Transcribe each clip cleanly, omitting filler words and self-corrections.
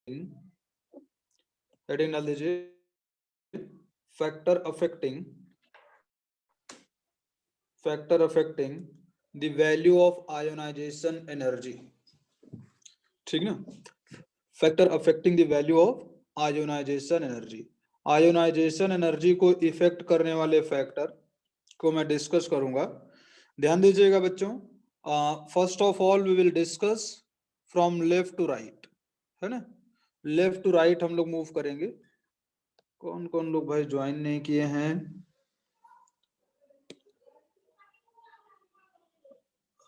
Heading डाल दीजिए factor affecting the value of ionization energy. ठीक ना, factor affecting the value of ionization energy. Ionization energy को effect करने वाले फैक्टर को मैं डिस्कस करूंगा। ध्यान दीजिएगा बच्चों। First of all we will discuss from left to right, है ना, लेफ्ट टू राइट हम लोग मूव करेंगे। कौन कौन लोग भाई ज्वाइन नहीं किए हैं?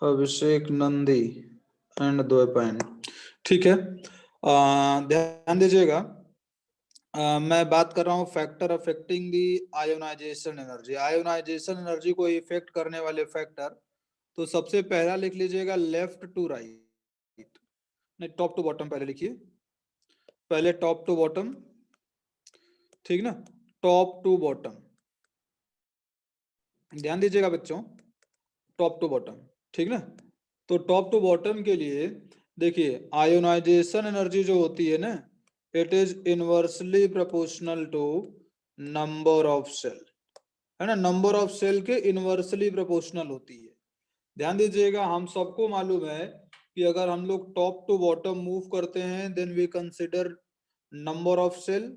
अभिषेक नंदी एंड द्वैपायन, ठीक है। ध्यान दीजिएगा। मैं बात कर रहा हूँ फैक्टर अफेक्टिंग दी आयोनाइजेशन एनर्जी। आयोनाइजेशन एनर्जी को इफेक्ट करने वाले फैक्टर, तो सबसे पहला लिख लीजिएगा लेफ्ट टू राइट, नहीं टॉप टू बॉटम पहले लिखिए, पहले टॉप टू बॉटम, ठीक ना, टॉप टू बॉटम। ध्यान दीजिएगा बच्चों, टॉप टू बॉटम, ठीक ना। तो टॉप टू बॉटम के लिए देखिए, आयोनाइजेशन एनर्जी जो होती है ना, it is inversely proportional to number of cell, है ना, नंबर ऑफ सेल के इनवर्सली प्रोपोर्शनल होती है। ध्यान दीजिएगा, हम सबको मालूम है कि अगर हम लोग टॉप टू बॉटम मूव करते हैं then we consider number of cell,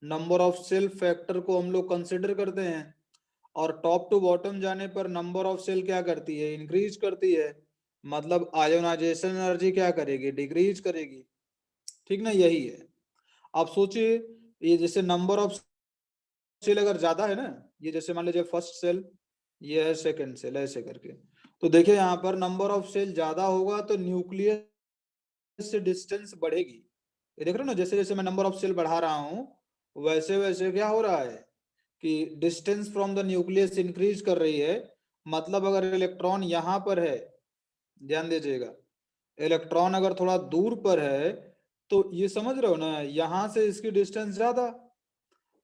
number of cell factor को हम लोग कंसिडर करते हैं, और टॉप टू बॉटम जाने पर नंबर ऑफ सेल क्या करती है, इंक्रीज करती है, मतलब आयोनाइजेशन एनर्जी क्या करेगी, डिक्रीज करेगी, ठीक ना, यही है। आप सोचिए, ये जैसे नंबर ऑफ सेल अगर ज्यादा है ना, ये जैसे मान लीजिए फर्स्ट सेल, ये है सेकंड सेल, ऐसे करके, तो देखिए यहाँ पर नंबर ऑफ सेल ज्यादा होगा तो न्यूक्लियस से डिस्टेंस बढ़ेगी। ये देख रहे हो ना, जैसे जैसे मैं नंबर ऑफ सेल बढ़ा रहा हूँ वैसे वैसे क्या हो रहा है कि distance from the nucleus increase कर रही है। मतलब अगर इलेक्ट्रॉन यहाँ पर है, ध्यान दीजिएगा, इलेक्ट्रॉन अगर थोड़ा दूर पर है तो ये समझ रहे हो ना, यहां से इसकी डिस्टेंस ज्यादा,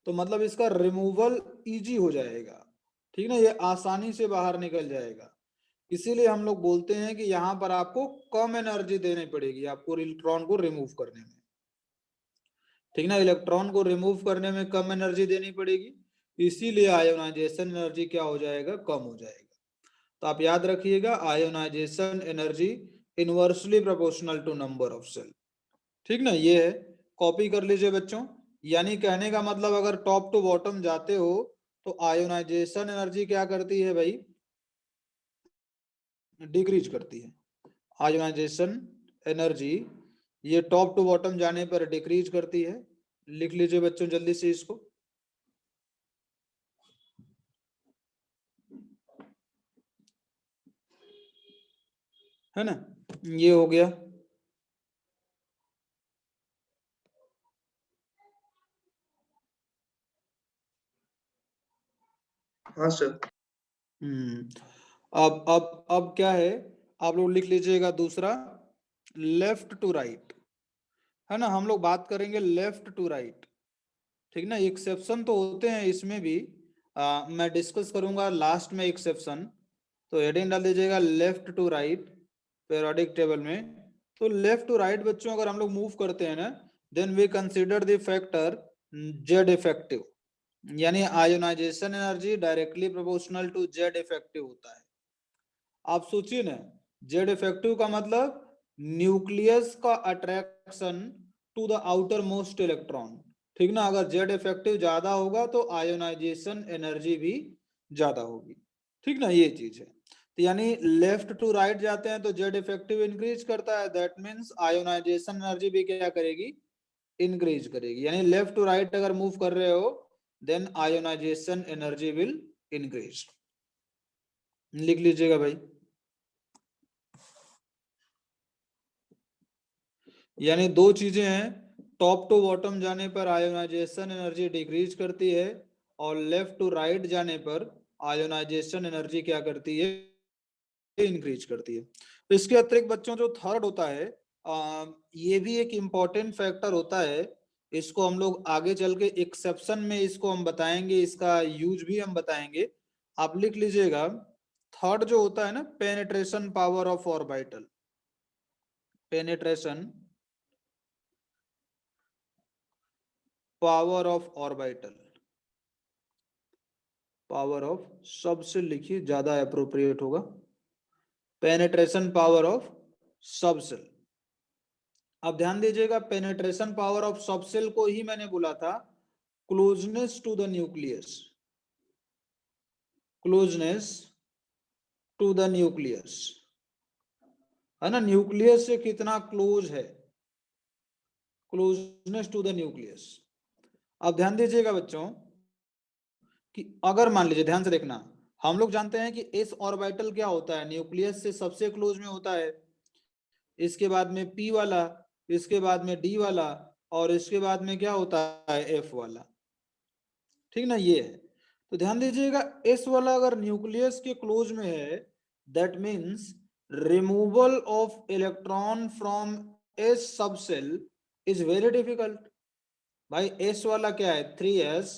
तो मतलब इसका रिमूवल इजी हो जाएगा, ठीक ना, ये आसानी से बाहर निकल जाएगा। इसीलिए हम लोग बोलते हैं कि यहाँ पर आपको कम एनर्जी देनी पड़ेगी आपको इलेक्ट्रॉन को रिमूव करने में, ठीक ना, इलेक्ट्रॉन को रिमूव करने में कम एनर्जी देनी पड़ेगी, इसीलिए आयोनाइजेशन एनर्जी क्या हो जाएगा, कम हो जाएगा। तो आप याद रखिएगा, ionization energy inversely proportional to number of cell, ठीक ना, ये है, कॉपी कर लीजिए बच्चों। यानी कहने का मतलब अगर टॉप टू बॉटम जाते हो तो आयोनाइजेशन एनर्जी क्या करती है भाई, डिक्रीज करती है। आयोनाइजेशन एनर्जी ये टॉप टू बॉटम जाने पर डिक्रीज करती है। लिख लीजिए बच्चों जल्दी से इसको, है ना, ये हो गया। हाँ सर। अब क्या है, आप लोग लिख लीजिएगा दूसरा लेफ्ट टू राइट, है ना, हम लोग बात करेंगे लेफ्ट टू राइट, ठीक ना। एक्सेप्शन तो होते हैं इसमें भी, मैं डिस्कस करूंगा लास्ट में एक्सेप्शन। तो हेडिंग डाल दीजिएगा left to right periodic table में। तो लेफ्ट टू राइट बच्चों अगर हम लोग मूव करते हैं ना, then we consider the factor Z effective, यानी ionization energy directly proportional to Z effective होता है। आप सोचिए ना, जेड इफेक्टिव का मतलब न्यूक्लियस का attraction to the outermost electron, ठीक ना, अगर जेड इफेक्टिव ज्यादा होगा तो आयोनाइजेशन एनर्जी भी ज्यादा होगी, ठीक ना, ये चीज है। तो यानी लेफ्ट टू राइट जाते हैं तो जेड इफेक्टिव इंक्रीज करता है, दैट मींस आयोनाइजेशन एनर्जी भी क्या करेगी, इंक्रीज करेगी। यानी लेफ्ट टू राइट अगर मूव कर रहे हो then ionization energy will increase. लिख लीजिएगा भाई, यानी दो चीजें हैं, टॉप टू बॉटम जाने पर आयोनाइजेशन एनर्जी डिक्रीज करती है, और लेफ्ट टू राइट जाने पर आयोनाइजेशन एनर्जी क्या करती है, इंक्रीज करती है। तो इसके अतिरिक्त बच्चों जो थर्ड होता है, ये भी एक इम्पॉर्टेंट फैक्टर होता है, इसको हम लोग आगे चल के एक्सेप्शन में इसको हम बताएंगे, इसका यूज भी हम बताएंगे। आप लिख लीजिएगा, थर्ड जो होता है ना, penetration power of orbital, penetration power of orbital, power of सबसे लिखिए ज्यादा अप्रोप्रिएट होगा, पेनेट्रेशन पावर ऑफ सबसेल। अब ध्यान दीजिएगा, पेनेट्रेशन पावर ऑफ सबसेल को ही मैंने बोला था closeness to the nucleus, closeness to the nucleus, है ना, न्यूक्लियस से कितना क्लोज है, क्लोजनेस टू द न्यूक्लियस। अब ध्यान दीजिएगा बच्चों कि अगर मान लीजिए, ध्यान से देखना, हम लोग जानते हैं कि एस ऑर्बिटल क्या होता है, न्यूक्लियस से सबसे क्लोज में होता है, इसके बाद में पी वाला, इसके बाद में डी वाला, और इसके बाद में क्या होता है, एफ वाला, ठीक ना, ये है। तो ध्यान दीजिएगा, एस वाला अगर न्यूक्लियस के क्लोज में है, that means removal of electron from S subshell is very difficult. भाई एस वाला क्या है, 3s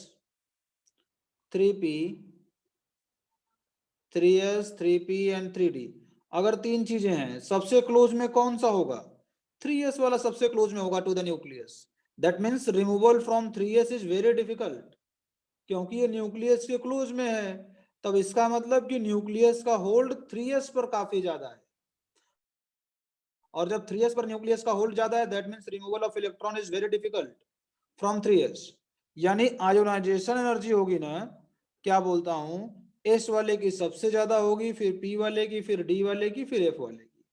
3p 3s 3p and 3d। अगर तीन चीजें हैं, सबसे क्लोज में कौन सा होगा, 3s वाला सबसे क्लोज में होगा to the nucleus. That means removal from 3s is very difficult, क्योंकि ये न्यूक्लियस के क्लोज में है। तब इसका मतलब कि न्यूक्लियस का होल्ड 3s पर काफी ज्यादा है, और जब 3s पर न्यूक्लियस का होल्ड ज्यादा है, that means removal of electron is very difficult from 3s। यानी आयोनाइजेशन एनर्जी होगी ना, क्या बोलता हूं, एस वाले की सबसे ज्यादा होगी, फिर पी वाले की, फिर डी वाले की, फिर एफ वाले की,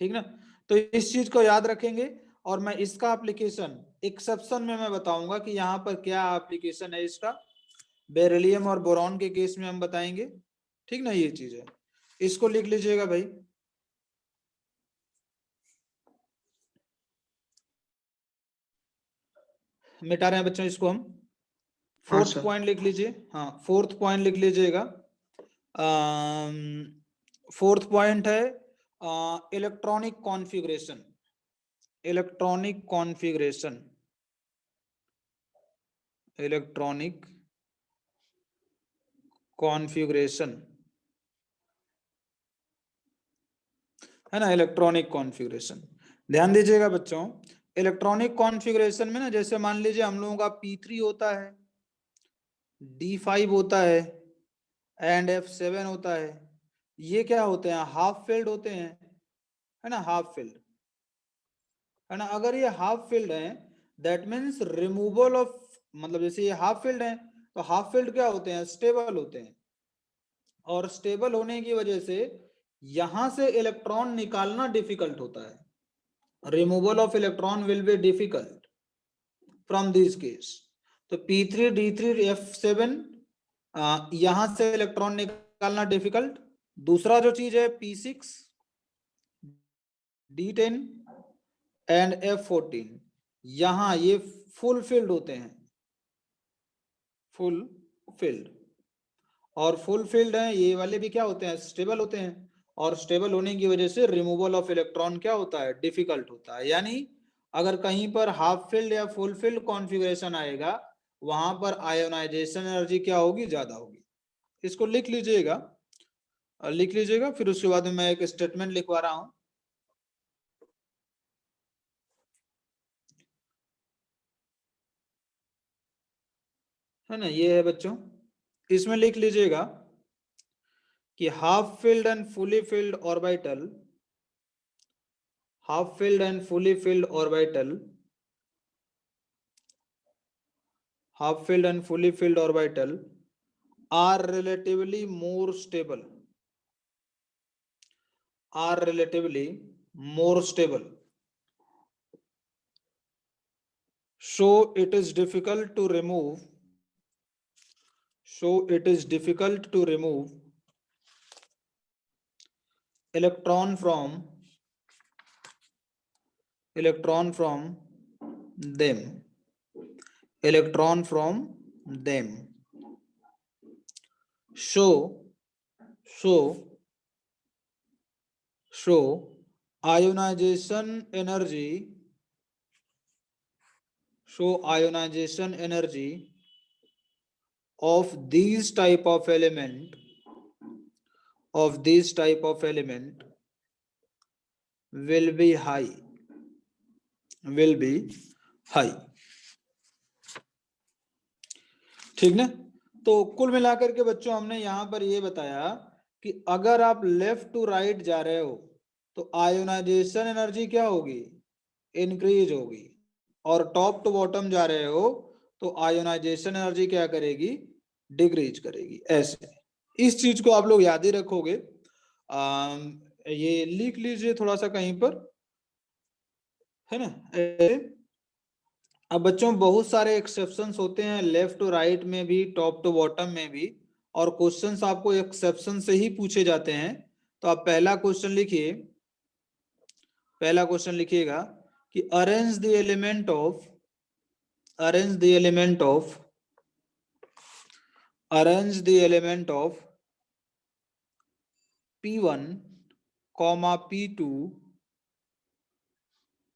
ठीक ना। तो इस चीज को याद रखेंगे, और मैं इसका एप्लीकेशन एक्सेप्शन में मैं बताऊंगा कि यहाँ पर क्या एप्लीकेशन है इसका, बेरिलियम और बोरॉन के केस में हम बताएंगे, ठीक ना, ये चीज है। इसको लिख लीजिएगा भाई, मिटा रहे हैं बच्चों इसको हम। फोर्थ पॉइंट लिख लीजिए, हाँ फोर्थ पॉइंट लिख लीजिएगा। फोर्थ पॉइंट है electronic configuration, electronic configuration, electronic configuration, है ना, इलेक्ट्रॉनिक कॉन्फ़िगरेशन। ध्यान दीजिएगा बच्चों, इलेक्ट्रॉनिक कॉन्फ़िगरेशन में ना, जैसे मान लीजिए हम लोगों का P3 होता है, D5 होता है एंड F7 होता है, ये क्या होते हैं, हाफ फिल्ड होते हैं, है ना, हाफ फिल्ड, है ना। अगर ये हाफ फिल्ड है, दैट मीन्स रिमूवल ऑफ, मतलब जैसे ये हाफ फिल्ड है, तो हाफ फिल्ड क्या होते हैं, स्टेबल होते हैं, और स्टेबल होने की वजह से यहां से इलेक्ट्रॉन निकालना डिफिकल्ट होता है, removal of electron will be difficult from this case. तो P3 D3 F7 यहां से इलेक्ट्रॉन निकालना डिफिकल्ट। दूसरा जो चीज है P6 D10 एंड F14, यहां ये फुल फिल्ड होते हैं, फुल फिल्ड, और फुल फिल्ड है, ये वाले भी क्या होते हैं, स्टेबल होते हैं, और स्टेबल होने की वजह से रिमूवल ऑफ इलेक्ट्रॉन क्या होता है, डिफिकल्ट होता है। यानी अगर कहीं पर हाफ फिल्ड या फुल फिल्ड कॉन्फ़िगरेशन आएगा, वहां पर आयोनाइजेशन एनर्जी क्या होगी, ज्यादा होगी। इसको लिख लीजिएगा, लिख लीजिएगा, फिर उसके बाद में मैं एक स्टेटमेंट लिखवा रहा हूं, है ना, ये है बच्चों, इसमें लिख लीजिएगा कि half filled and fully filled orbital, half filled and fully filled orbital, half filled and fully filled orbital are relatively more stable, are relatively more stable, so it is difficult to remove, so it is difficult to remove electron from them, electron from them, so so so ionization energy, so ionization energy of these type of element, of this type of element will be high, will be high, ठीक ना। तो कुल मिलाकर के बच्चों हमने यहाँ पर ये बताया कि अगर आप लेफ्ट टू राइट जा रहे हो तो आयोनाइजेशन एनर्जी क्या होगी, इंक्रीज होगी, और टॉप टू बॉटम जा रहे हो तो आयोनाइजेशन एनर्जी क्या करेगी, डिक्रीज करेगी। ऐसे इस चीज को आप लोग याद ही रखोगे। ये लिख लीजिए थोड़ा सा कहीं पर, है ना। अब बच्चों बहुत सारे एक्सेप्शंस होते हैं लेफ्ट टू राइट में भी, टॉप टू बॉटम में भी, और क्वेश्चंस आपको एक्सेप्शन से ही पूछे जाते हैं। तो आप पहला क्वेश्चन लिखिए, पहला क्वेश्चन लिखिएगा कि arrange the element of, arrange the element of, arrange the element of P1, P2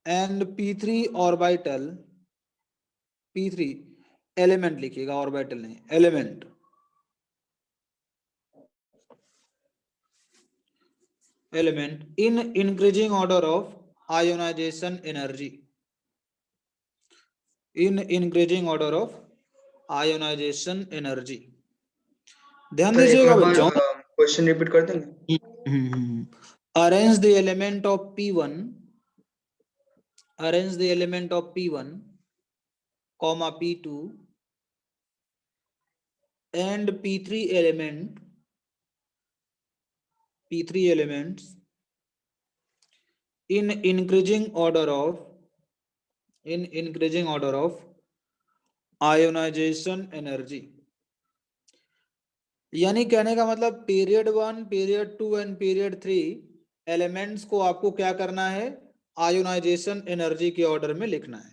and P3 orbital, P3 element लिखिएगा, ऑर्बिटल नहीं, element. Element in increasing order of ionization energy, in increasing order of ionization energy. ध्यान sir एक दीजिएगा बार बच्चों, question repeat कर देंगे? Arrange the element of P1, arrange the element of P1, P2 and P3 element, P3 elements in increasing order of, in increasing order of ionization energy। यानी कहने का मतलब period 1, period 2 and period 3 elements को आपको क्या करना है, ionisation energy के ऑर्डर में लिखना है।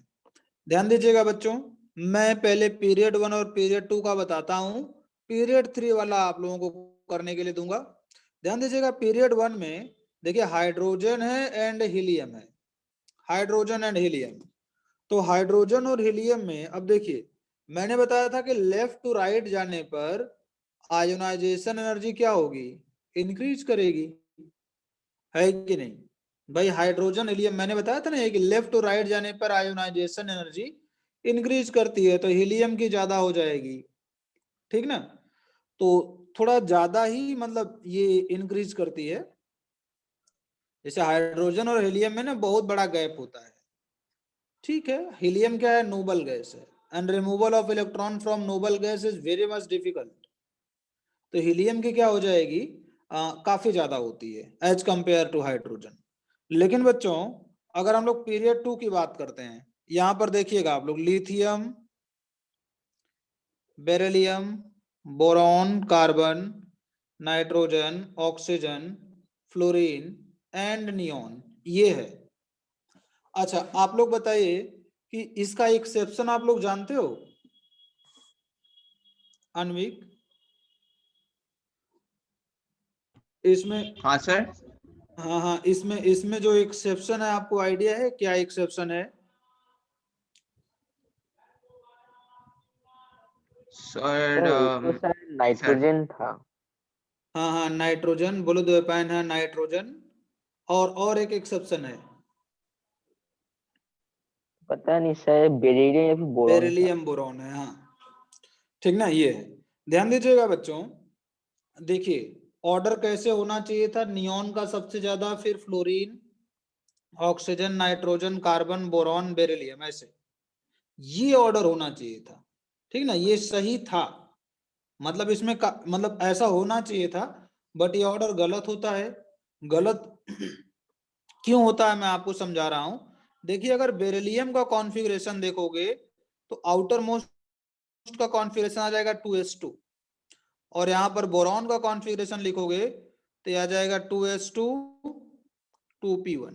ध्यान दीजिएगा बच्चों, मैं पहले पीरियड 1 और पीरियड 2 का बताता हूं, पीरियड 3 वाला आप लोगों को करने के लिए दूंगा। ध्यान दीजिएगा, पीरियड 1 में देखिए हाइड्रोजन है एंड हीलियम है, हाइड्रोजन एंड हीलियम। तो हाइड्रोजन और हीलियम में अब देखिए मैंने बताया था कि लेफ्ट टू राइट जाने पर आयोनाइजेशन एनर्जी क्या होगी, इंक्रीज करेगी, है कि नहीं भाई। हाइड्रोजन हीलियम मैंने बताया था ना कि लेफ्ट टू राइट जाने पर आयोनाइजेशन एनर्जी इंक्रीज करती है, तो हीलियम की ज्यादा हो जाएगी, ठीक ना। तो थोड़ा ज्यादा ही मतलब ये इंक्रीज करती है, जैसे हाइड्रोजन और हीलियम में ना बहुत बड़ा गैप होता है, ठीक है। हीलियम क्या है, नोबल गैस है, and removal of electron from noble gas is very much difficult. तो हीलियम की क्या हो जाएगी, काफी ज्यादा होती है एज कंपेयर टू हाइड्रोजन। लेकिन बच्चों अगर हम लोग पीरियड 2 की बात करते हैं, यहां पर देखिएगा आप लोग, lithium, beryllium, boron, carbon, nitrogen, oxygen, fluorine and neon, ये है। अच्छा आप लोग बताइए कि इसका एक्सेप्शन आप लोग जानते हो अनविक, इसमें? हाँ सर। हाँ हाँ, इसमें इसमें जो एक्सेप्शन है आपको आइडिया है क्या एक्सेप्शन है? सर तो सर नाइट्रोजन था। हाँ हाँ नाइट्रोजन, बोलो द्वीपायन है नाइट्रोजन, और एक एक्सेप्शन है, पता नहीं सर, बेरिलियम या फिर बोरॉन था। बेरिलियम बोरॉन है, हाँ ठीक ना, ये है। ध्यान दीजिएगा बच्चों, देखिए ऑर्डर कैसे होना चाहिए था, नियॉन का सबसे ज्यादा, फिर fluorine, oxygen, nitrogen, carbon, boron, beryllium, ऐसे ये ऑर्डर होना चाहिए था, ठीक ना, ये सही था। मतलब इसमें मतलब ऐसा होना चाहिए था, बट ये ऑर्डर गलत होता है। गलत क्यों होता है मैं आपको समझा रहा हूं। देखिए अगर बेरिलियम का कॉन्फ़िगरेशन देखोगे तो आउटर मोस्ट का कॉन्फ़िगरेशन आ जाएगा 2s2, और यहां पर बोरॉन का कॉन्फ़िगरेशन लिखोगे तो आ जाएगा 2s2 2p1,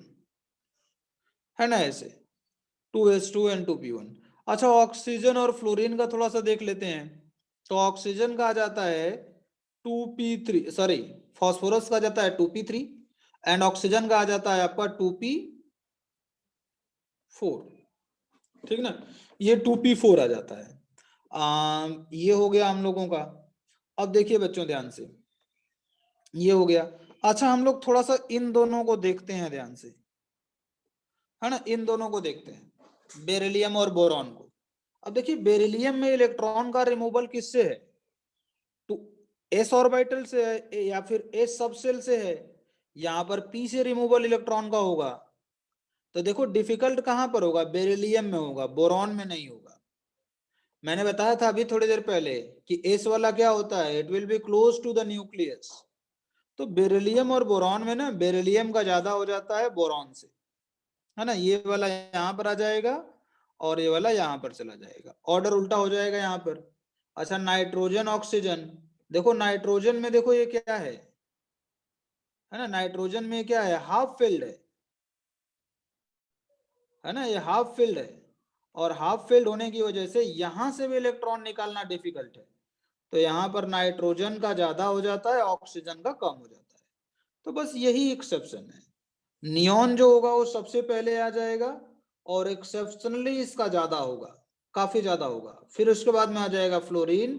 है ना, ऐसे 2s2 एंड 2p1। अच्छा ऑक्सीजन और फ्लोरीन का थोड़ा सा देख लेते हैं। तो ऑक्सीजन का आ जाता है 2p3, सॉरी फास्फोरस का जाता है 2p3, एंड ऑक्सीजन का आ जाता है आपका 2p4, ठीक ना, ये 2p4 आ जाता है। ये हो गया हम लोगों का। अब देखिए बच्चों ध्यान से, ये हो गया। अच्छा हम लोग थोड़ा सा इन दोनों को देखते हैं ध्यान से, है ना, इन दोनों को देखते हैं, बेरिलियम और बोरॉन को। अब देखिए बेरिलियम में इलेक्ट्रॉन का रिमूवल किससे है, तो एस ऑर्बिटल से है या फिर एस सबसेल से है, यहाँ पर पी से रिमूवल इलेक्ट्रॉन का होगा। तो देखो डिफिकल्ट कहां पर होगा, बेरिलियम में होगा, बोरॉन में नहीं होगा। मैंने बताया था अभी थोड़ी देर पहले कि एस वाला क्या होता है, it will be close to the nucleus. तो बेरिलियम और बोरॉन में ना बेरिलियम का ज्यादा हो जाता है बोरॉन से, है ना। ये वाला यहाँ पर आ जाएगा और ये वाला यहाँ पर चला जाएगा, ऑर्डर उल्टा हो जाएगा यहाँ पर। अच्छा नाइट्रोजन ऑक्सीजन, देखो नाइट्रोजन में देखो ये क्या है ना, नाइट्रोजन में क्या है, हाफ फिल्ड है ना, ये हाफ फिल्ड है। और हाफ फिल्ड होने की वजह से यहां से भी इलेक्ट्रॉन निकालना डिफिकल्ट है। तो यहाँ पर नाइट्रोजन का ज्यादा हो जाता है, ऑक्सीजन का कम हो जाता है। तो बस यही एक्सेप्शन है, नियॉन जो होगा वो सबसे पहले आ जाएगा और एक्सेप्शनली इसका ज्यादा होगा, काफी ज्यादा होगा। फिर उसके बाद में आ जाएगा फ्लोरीन,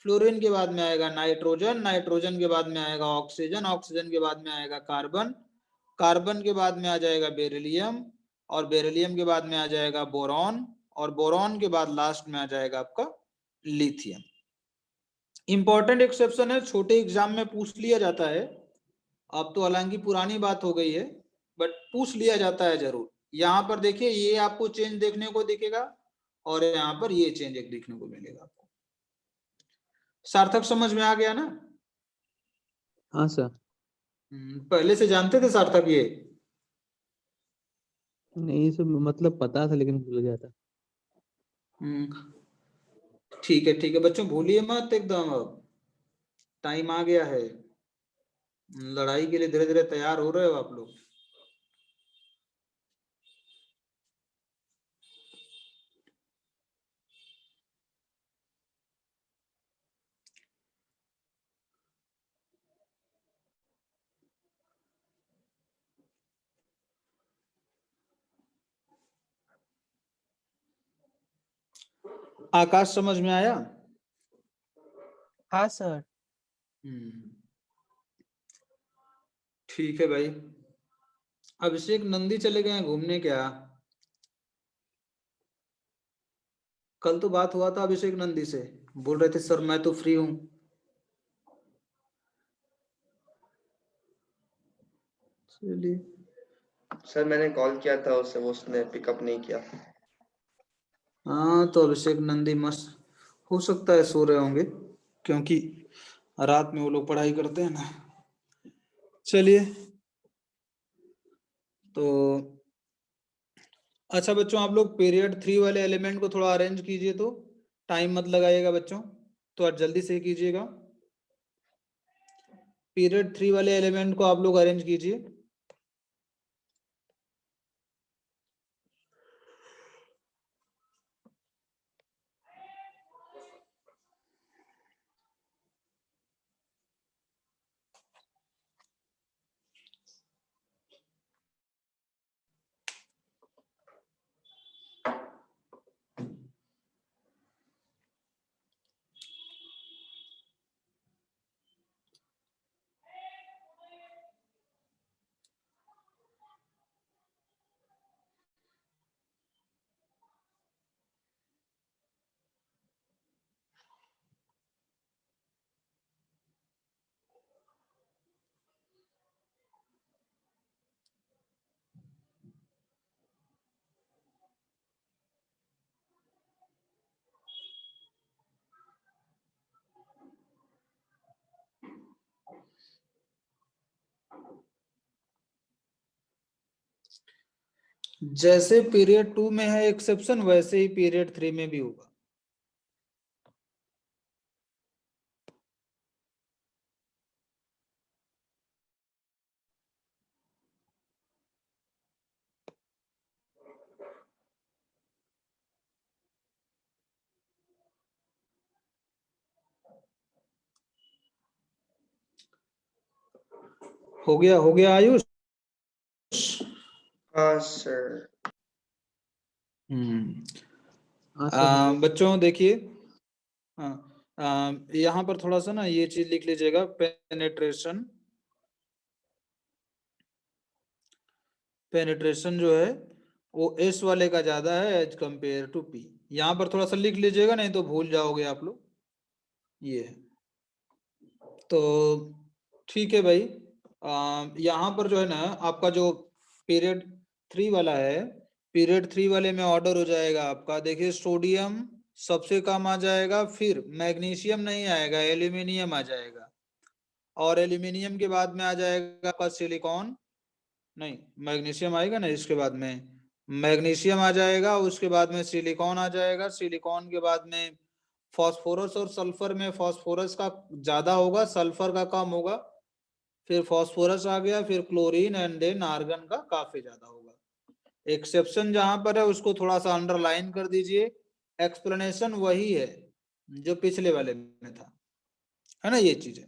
फ्लोरीन के बाद में आएगा नाइट्रोजन, नाइट्रोजन के बाद में आएगा ऑक्सीजन, ऑक्सीजन के बाद में आएगा कार्बन, कार्बन के बाद में आ जाएगा बेरिलियम, और बेरिलियम के बाद में आ जाएगा बोरॉन, और बोरॉन के बाद लास्ट में आ जाएगा आपका लिथियम। इंपॉर्टेंट एक्सेप्शन है, छोटे एग्जाम में पूछ लिया जाता है। अब तो हालांकि पुरानी बात हो गई है, बट पूछ लिया जाता है जरूर। यहाँ पर देखिए ये आपको चेंज देखने को दिखेगा और यहाँ पर ये चेंज एक देखने को मिलेगा आपको। सार्थक समझ में आ गया ना? हाँ सर। पहले से जानते थे सार्थक ये? नहीं सर, मतलब पता था लेकिन भूल गया था। ठीक है बच्चों, भूलिए मत एकदम, अब टाइम आ गया है, लड़ाई के लिए धीरे धीरे तैयार हो रहे हो आप लोग। आकाश समझ में आया? हाँ सर। ठीक है भाई। अभिषेक नंदी चले गए हैं घूमने क्या? कल तो बात हुआ था अभिषेक नंदी से, बोल रहे थे सर मैं तो फ्री हूं। चलिए, सर मैंने कॉल किया था उससे, वो उसने पिकअप नहीं किया। हाँ तो अभिषेक नंदी मस्त, हो सकता है सो रहे होंगे, क्योंकि रात में वो लोग पढ़ाई करते हैं ना। चलिए तो अच्छा बच्चों, आप लोग पीरियड 3 वाले एलिमेंट को थोड़ा अरेंज कीजिए, तो टाइम मत लगाइएगा बच्चों, तो आज जल्दी से कीजिएगा। पीरियड 3 वाले एलिमेंट को आप लोग अरेंज कीजिए। जैसे पीरियड 2 में है एक्सेप्शन, वैसे ही पीरियड 3 में भी होगा। हो गया आयुष? हाँ सर। हाँ सर। बच्चों देखिए, यहाँ पर थोड़ा सा ना ये चीज लिख लीजिएगा, पेनिट्रेशन, पेनिट्रेशन जो है वो S वाले का ज्यादा है एज कंपेयर टू P। यहाँ पर थोड़ा सा लिख लीजिएगा, नहीं तो भूल जाओगे आप लोग। ये है। तो ठीक है भाई, यहाँ पर जो है ना आपका जो पीरियड 3 वाला है, पीरियड 3 वाले में ऑर्डर हो जाएगा आपका। देखिए सोडियम सबसे कम आ जाएगा, फिर मैग्नीशियम नहीं आएगा, एल्यूमिनियम आ जाएगा, और एल्यूमिनियम के बाद में आ जाएगा आपका सिलिकॉन, नहीं मैग्नीशियम आएगा ना इसके बाद में, मैग्नीशियम आ जाएगा, उसके बाद में सिलिकॉन आ जाएगा, सिलिकॉन के बाद में फास्फोरस और सल्फर में फास्फोरस का ज्यादा होगा, सल्फर का कम होगा, फिर फास्फोरस आ गया, फिर क्लोरीन एंड देन आर्गन का काफी ज्यादा होगा। एक्सेप्शन जहां पर है उसको थोड़ा सा अंडरलाइन कर दीजिए, एक्सप्लेनेशन वही है जो पिछले वाले में था, है ना, ये चीज है।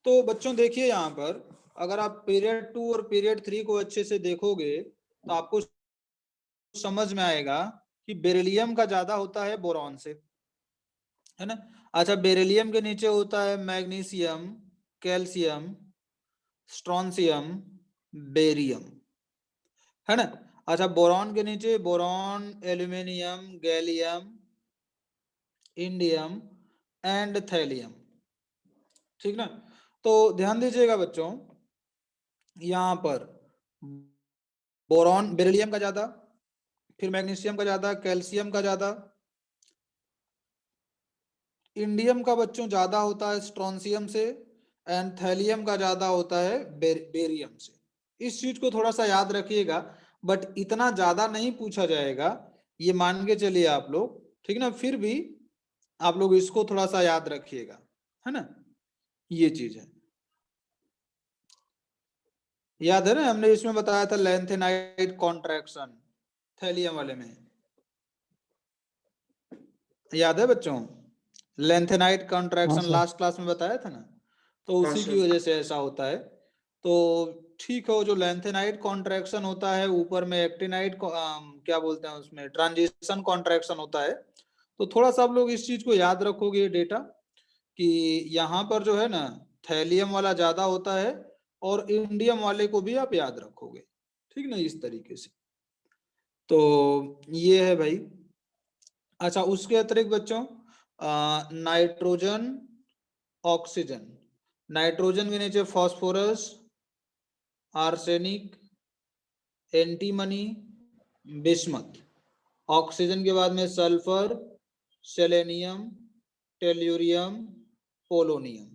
तो बच्चों देखिए यहाँ पर अगर आप पीरियड 2 और पीरियड 3 को अच्छे से देखोगे तो आपको समझ में आएगा कि बेरिलियम का ज्यादा होता है बोरॉन से, है ना। अच्छा, बेरिलियम के नीचे होता है मैग्नीशियम, कैल्शियम, स्ट्रोंशियम, बेरियम, है ना। अच्छा, बोरॉन के नीचे boron, aluminium, gallium, indium and thallium, ठीक ना। तो ध्यान दीजिएगा बच्चों, यहाँ पर बोरॉन बेरिलियम का ज्यादा, फिर मैग्नीशियम का ज्यादा, कैल्शियम का ज्यादा, इंडियम का बच्चों ज्यादा होता है स्ट्रोंशियम से, एंड थैलियम का ज्यादा होता है बेरियम से। इस चीज को थोड़ा सा याद रखिएगा, बट इतना ज्यादा नहीं पूछा जाएगा, ये मान के चलिए आप लोग, ठीक ना। फिर भी आप लोग इसको थोड़ा सा याद रखिएगा, है ना, ये चीज है। याद है ना, हमने इसमें बताया था लेंथेनाइट कॉन्ट्रैक्शन थैलियम वाले में, याद है बच्चों, lanthanide contraction sir. Last class में बताया था ना। तो हाँ उसी की सर। वजह से ऐसा होता है। तो ठीक है, वो जो लेंथेनाइट कॉन्ट्रैक्शन होता है, ऊपर में एक्टिनाइट क्या बोलते हैं उसमें ट्रांजिशन कॉन्ट्रैक्शन होता है। तो थोड़ा सा आप लोग इस चीज को याद रखोगे डेटा, कि यहाँ पर जो है ना थैलियम वाला ज्यादा होता है, और इंडियम वाले को भी आप याद रखोगे, ठीक ना, इस तरीके से। तो ये है भाई। अच्छा, उसके अतिरिक्त बच्चों नाइट्रोजन, ऑक्सीजन, नाइट्रोजन के नीचे phosphorus, arsenic, antimony, bismuth, oxygen के बाद में सल्फर, सेलेनियम, टेल्यूरियम, पोलोनियम,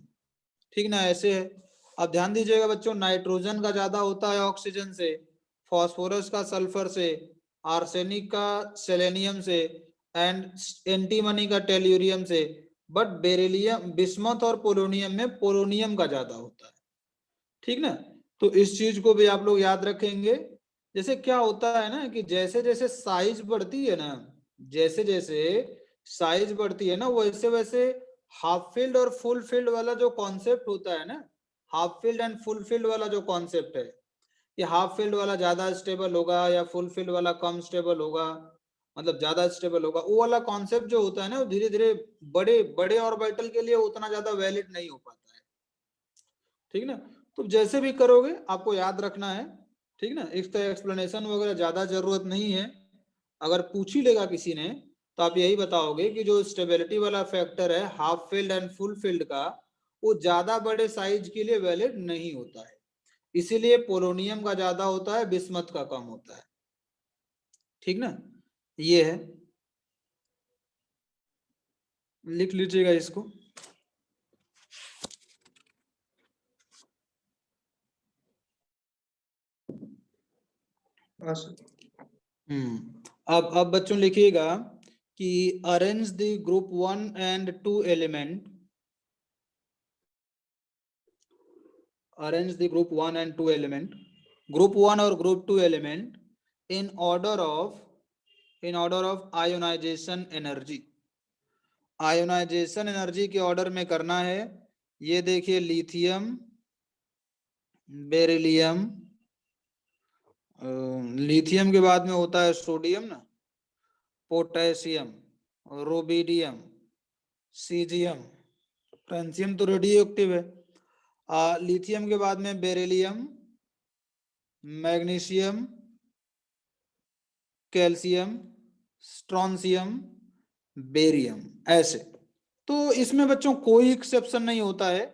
ठीक ना, ऐसे है। अब ध्यान दीजिएगा बच्चों, नाइट्रोजन का ज्यादा होता है ऑक्सीजन से, फास्फोरस का सल्फर से, आर्सेनिक का सेलेनियम से, एंड एंटीमनी का टेल्यूरियम से। बट बेरिलियम, बिस्मथ और पोलोनियम में पोलोनियम का ज्यादा होता है, ठीक ना। तो इस चीज को भी आप लोग याद रखेंगे। जैसे क्या होता है ना कि जैसे जैसे साइज बढ़ती है ना, जैसे जैसे साइज बढ़ती है ना, वैसे वैसे हाफ फील्ड और फुल फील्ड वाला जो कॉन्सेप्ट होता है ना, half field and full field वाला जो कॉन्सेप्ट है, कि हाफ फील्ड वाला ज्यादा स्टेबल होगा या फुल फील्ड वाला कम स्टेबल होगा, मतलब ज्यादा स्टेबल होगा, वो वाला कॉन्सेप्ट जो होता है ना, वो धीरे धीरे बड़े बड़े ऑर्बिटल के लिए उतना ज्यादा वैलिड नहीं हो पाता है, ठीक ना। तो जैसे भी करोगे आपको याद रखना है, ठीक ना, इसका एक्सप्लेनेशन वगैरह ज्यादा जरूरत नहीं है। अगर पूछ ही लेगा किसी ने तो आप यही बताओगे कि जो स्टेबिलिटी वाला फैक्टर है half field and full field का, वो ज्यादा बड़े साइज के लिए वैलिड नहीं होता है, इसीलिए पोलोनियम का ज्यादा होता है, बिस्मथ का कम होता है, ठीक ना, ये है, लिख लीजिएगा इसको। हाँ सर। अब बच्चों लिखिएगा कि arrange the group 1 and 2 element, arrange the group 1 and 2 element, group 1 और group 2 element in order of ionization energy, ionization energy के ऑर्डर में करना है। ये देखिए लिथियम, बेरिलियम, लिथियम के बाद में होता है सोडियम ना, पोटेशियम, रोबिडियम, सीजियम, फ्रांसियम तो रेडियो एक्टिव है। लिथियम के बाद में beryllium, magnesium, calcium, strontium, barium, ऐसे। तो इसमें बच्चों कोई एक्सेप्शन नहीं होता है,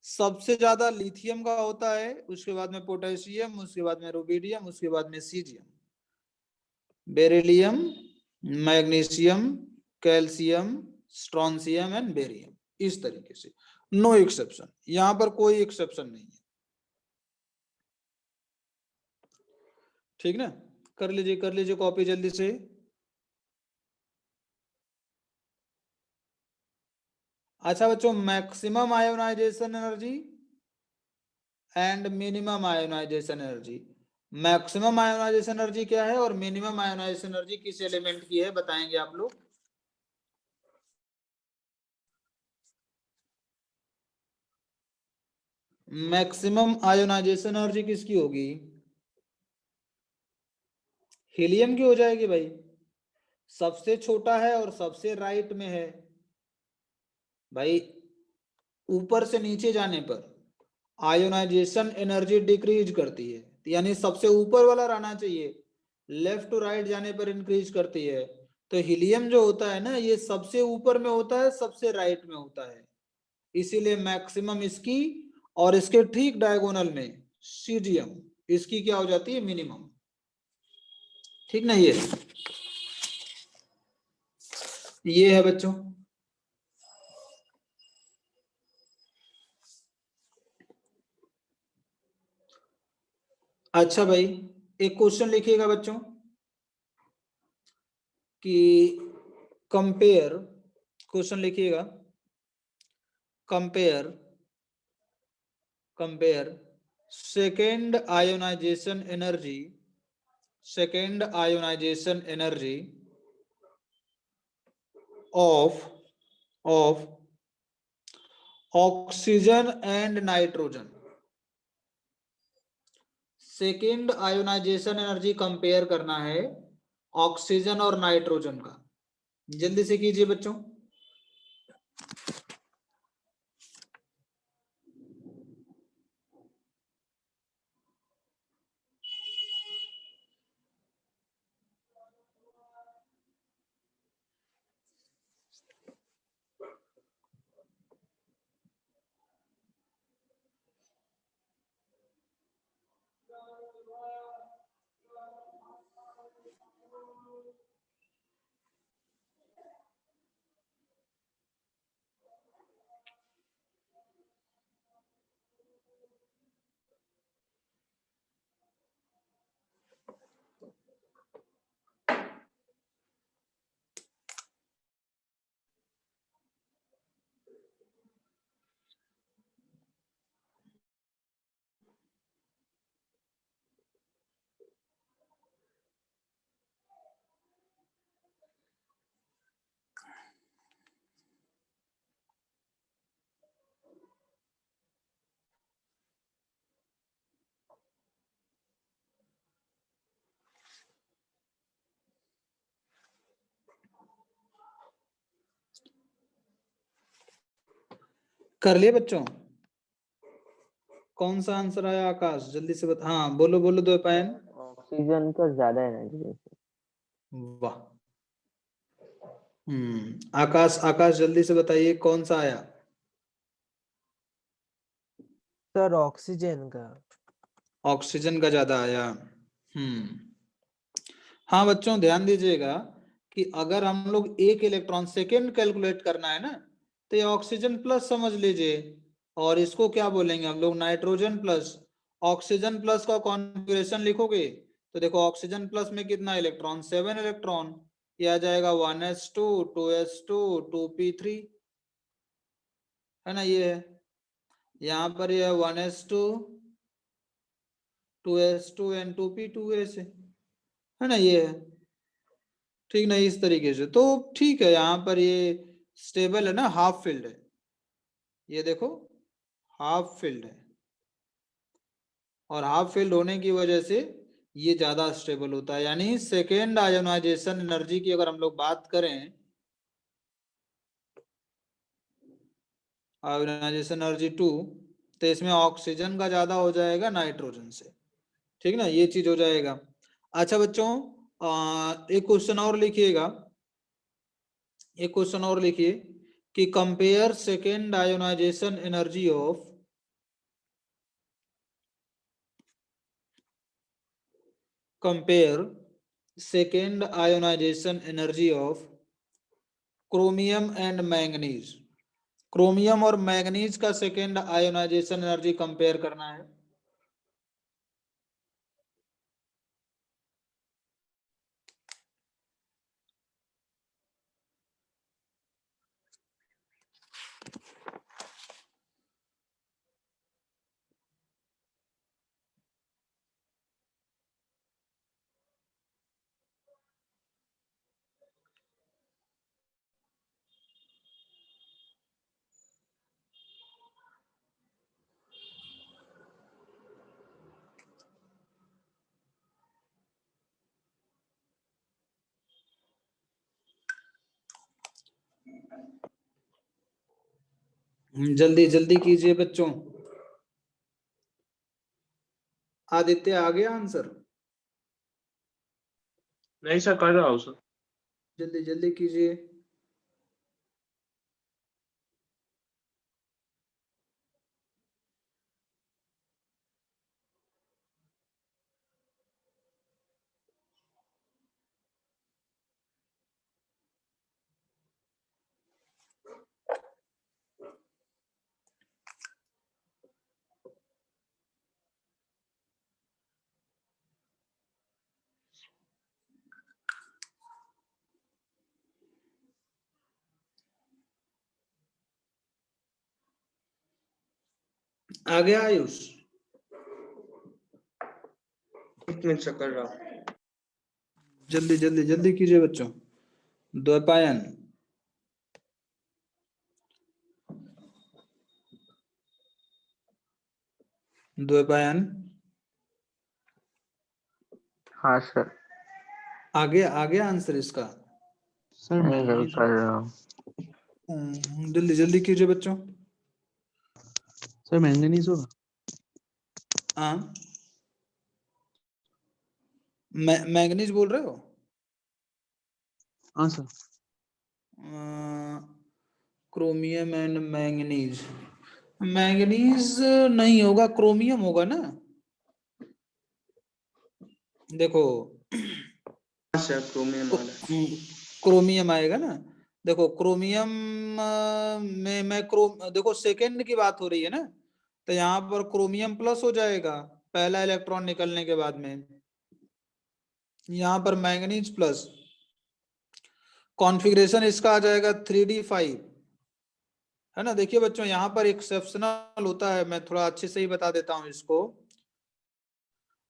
सबसे ज्यादा लिथियम का होता है, उसके बाद में पोटेशियम, उसके बाद में रुबिडियम, उसके बाद में caesium, beryllium, magnesium, calcium, strontium and barium, इस तरीके से। नो एक्सेप्शन, यहां पर कोई एक्सेप्शन नहीं है। ठीक ना, कर लीजिए कॉपी जल्दी से। अच्छा बच्चों, maximum ionization energy and minimum ionization energy. Maximum ionization energy क्या है और मिनिमम आयोनाइजेशन एनर्जी किस एलिमेंट की है, बताएंगे आप लोग। मैक्सिमम आयोनाइजेशन एनर्जी किसकी होगी? हीलियम की हो जाएगी भाई, सबसे छोटा है और सबसे राइट में है भाई। ऊपर से नीचे जाने पर आयोनाइजेशन एनर्जी डिक्रीज करती है, यानी सबसे ऊपर वाला रहना चाहिए, लेफ्ट टू राइट जाने पर इंक्रीज करती है। तो हीलियम जो होता है ना, ये सबसे ऊपर में होता है, सबसे राइट में होता है, इसीलिए मैक्सिमम इसकी, और इसके ठीक डायगोनल में सीजियम, इसकी क्या हो जाती है, मिनिमम। ठीक ना, ये है बच्चों। अच्छा भाई, एक क्वेश्चन लिखिएगा बच्चों कि कंपेयर, क्वेश्चन लिखिएगा, compare second ionization energy of oxygen and nitrogen. Second ionization energy compare करना है ऑक्सीजन और नाइट्रोजन का, जल्दी से कीजिए बच्चों। कर लिए बच्चों? कौन सा आंसर आया आकाश, जल्दी से बता। हाँ बोलो दो पैन। ऑक्सीजन का ज्यादा एनर्जी। वाह, आकाश जल्दी से बताइए कौन सा आया। सर ऑक्सीजन का। ऑक्सीजन का ज्यादा आया। हाँ बच्चों ध्यान दीजिएगा कि अगर हम लोग एक इलेक्ट्रॉन सेकेंड कैलकुलेट करना है ना, तो ये ऑक्सीजन प्लस समझ लीजिए, और इसको क्या बोलेंगे हम लोग, नाइट्रोजन प्लस। ऑक्सीजन प्लस का कॉन्फ़िगरेशन लिखोगे तो देखो, ऑक्सीजन प्लस में कितना इलेक्ट्रॉन, 7 इलेक्ट्रॉन, ये आ जाएगा 1s2 2s2 2p3, है ना, ये है। यहाँ पर ये 1s2 2s2 एंड 2p2 ऐसे, है ना, ये है। ठीक ना, इस तरीके से तो ठीक है। यहाँ पर ये स्टेबल है ना, हाफ फिल्ड है, ये देखो हाफ फिल्ड है, और हाफ फिल्ड होने की वजह से ये ज्यादा स्टेबल होता है। यानी सेकेंड आयोनाइजेशन एनर्जी की अगर हम लोग बात करें, आयोनाइजेशन एनर्जी 2, तो इसमें ऑक्सीजन का ज्यादा हो जाएगा नाइट्रोजन से। ठीक ना, ये चीज हो जाएगा। अच्छा बच्चों, एक क्वेश्चन और लिखिएगा, एक क्वेश्चन और लिखिए कि compare second ionization energy of second ionization energy of chromium and manganese. Chromium और मैंगनीज का सेकेंड आयोनाइजेशन एनर्जी कंपेयर करना है। जल्दी जल्दी कीजिए बच्चों। आदित्य आ गया आंसर? नहीं सर, कर रहा हूँ सर। जल्दी जल्दी कीजिए। आ गया आयुष? एक मिनट से कर रहा हूँ। जल्दी जल्दी जल्दी कीजिए बच्चों। द्वैपायन, द्वैपायन हाँ सर, आ गया आंसर इसका? सर नहीं सर मैंगनीज, कर रहा हूँ। जल्दी जल्दी कीजिए बच्चों। सर मैंगनीज होगा। हाँ, मैंगनीज बोल रहे हो? हाँ sir. Chromium and manganese, manganese नहीं होगा, क्रोमियम होगा ना। देखो हाँ सर, क्रोमियम वाला। क्रोमियम आएगा ना। देखो क्रोमियम में मैं देखो सेकेंड की बात हो रही है ना, तो यहाँ पर क्रोमियम प्लस हो जाएगा पहला इलेक्ट्रॉन निकलने के बाद में, यहाँ पर मैंगनीज प्लस। कॉन्फ़िगरेशन इसका आ जाएगा 3d5, है ना। देखिए बच्चों यहाँ पर एक्सेप्शनल होता है, मैं थोड़ा अच्छे से ही बता देता हूँ इसको।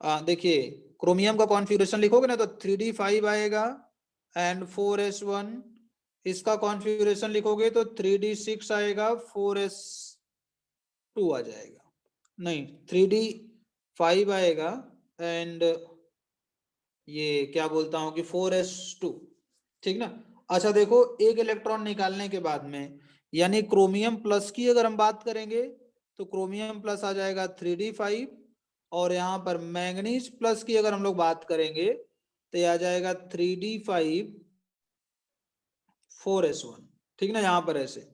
देखिए क्रोमियम का कॉन्फ़िगरेशन लिखोगे ना तो 3d5 आएगा एंड 4s1। इसका कॉन्फ़िगरेशन लिखोगे तो 3d6 आएगा, 4s2 आ जाएगा, नहीं 3d5 आएगा एंड ये क्या बोलता हूं कि 4s2, ठीक ना। अच्छा देखो एक इलेक्ट्रॉन निकालने के बाद में, यानी क्रोमियम प्लस की अगर हम बात करेंगे तो क्रोमियम प्लस आ जाएगा 3d5, और यहाँ पर मैंगनीज प्लस की अगर हम लोग बात करेंगे तो यह आ जाएगा 3d5 4s1, ठीक ना। यहाँ पर ऐसे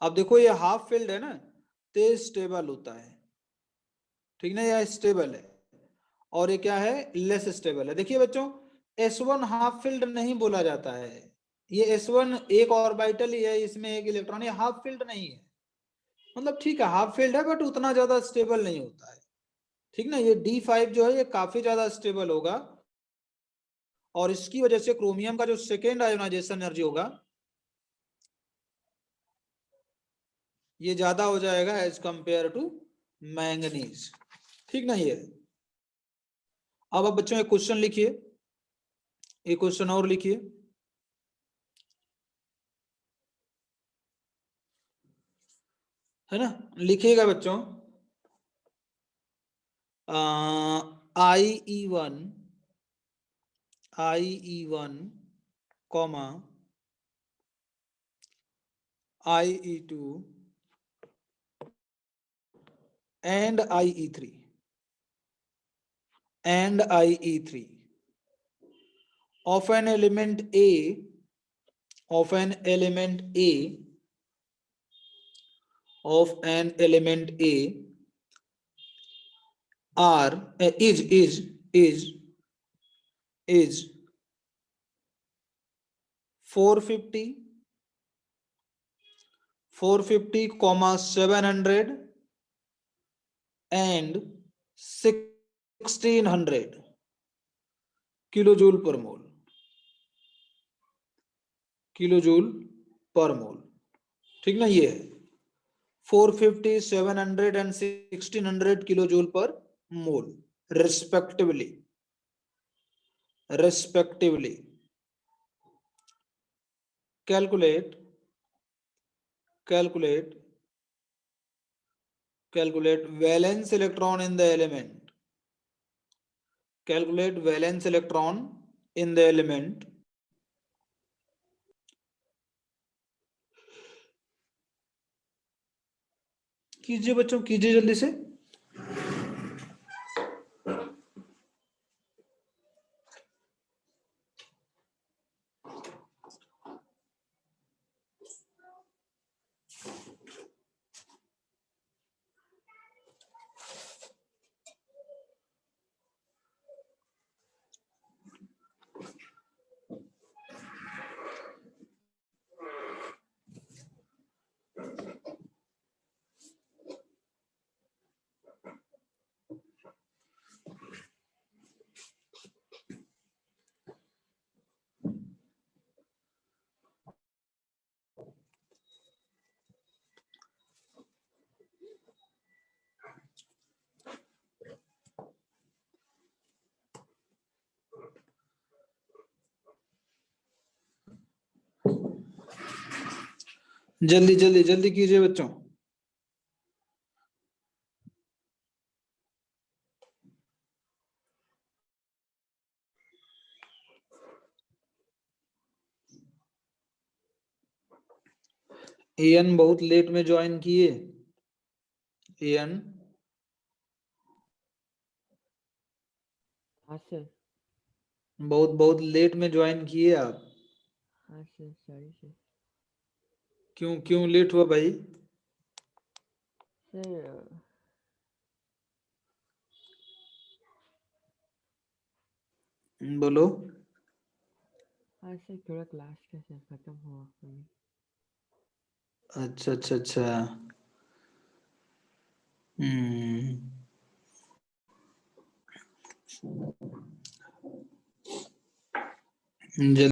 अब देखो ये हाफ फील्ड है ना, तो स्टेबल होता है, ठीक ना, यह स्टेबल है। और ये क्या है, लेस स्टेबल है। देखिए बच्चों S1 हाफ फील्ड नहीं बोला जाता है, ये S1 एक ऑर्बिटल ही है, इसमें एक इलेक्ट्रॉन, ये हाफ फील्ड नहीं है। मतलब ठीक है हाफ फील्ड है बट उतना ज्यादा स्टेबल नहीं होता है, ठीक ना। ये D5 जो है ये काफी ज्यादा स्टेबल होगा, और इसकी वजह से क्रोमियम का जो सेकेंड आयोनाइजेशन एनर्जी होगा ये ज्यादा हो जाएगा एज कंपेयर टू मैंगनीज, ठीक ना। ये अब बच्चों एक क्वेश्चन लिखिए, एक क्वेश्चन और लिखिए, है ना। लिखिएगा बच्चों IE1 comma IE2 and IE3 of an element A, of an element A, of an element A are is 450, 700 and 1600 kilojoule पर मोल, किलोजूल पर मोल। ठीक ना, ये है 450, 700 एंड 1600 किलोजूल पर मोल respectively, respectively. Calculate valence electron in the element. Calculate valence electron in the element. कीजिए बच्चों, कीजिए जल्दी से। जल्दी जल्दी जल्दी कीजिए बच्चों। एन बहुत लेट में ज्वाइन किए, एन हाँ सर। बहुत बहुत लेट में ज्वाइन किए आप। हाँ सर, सॉरी सर। क्यों क्यों लेट हुआ भाई? सर बोलो। हाँ सर, थोड़ा क्लास का सर खत्म हुआ अभी। अच्छा अच्छा अच्छा, जल्दी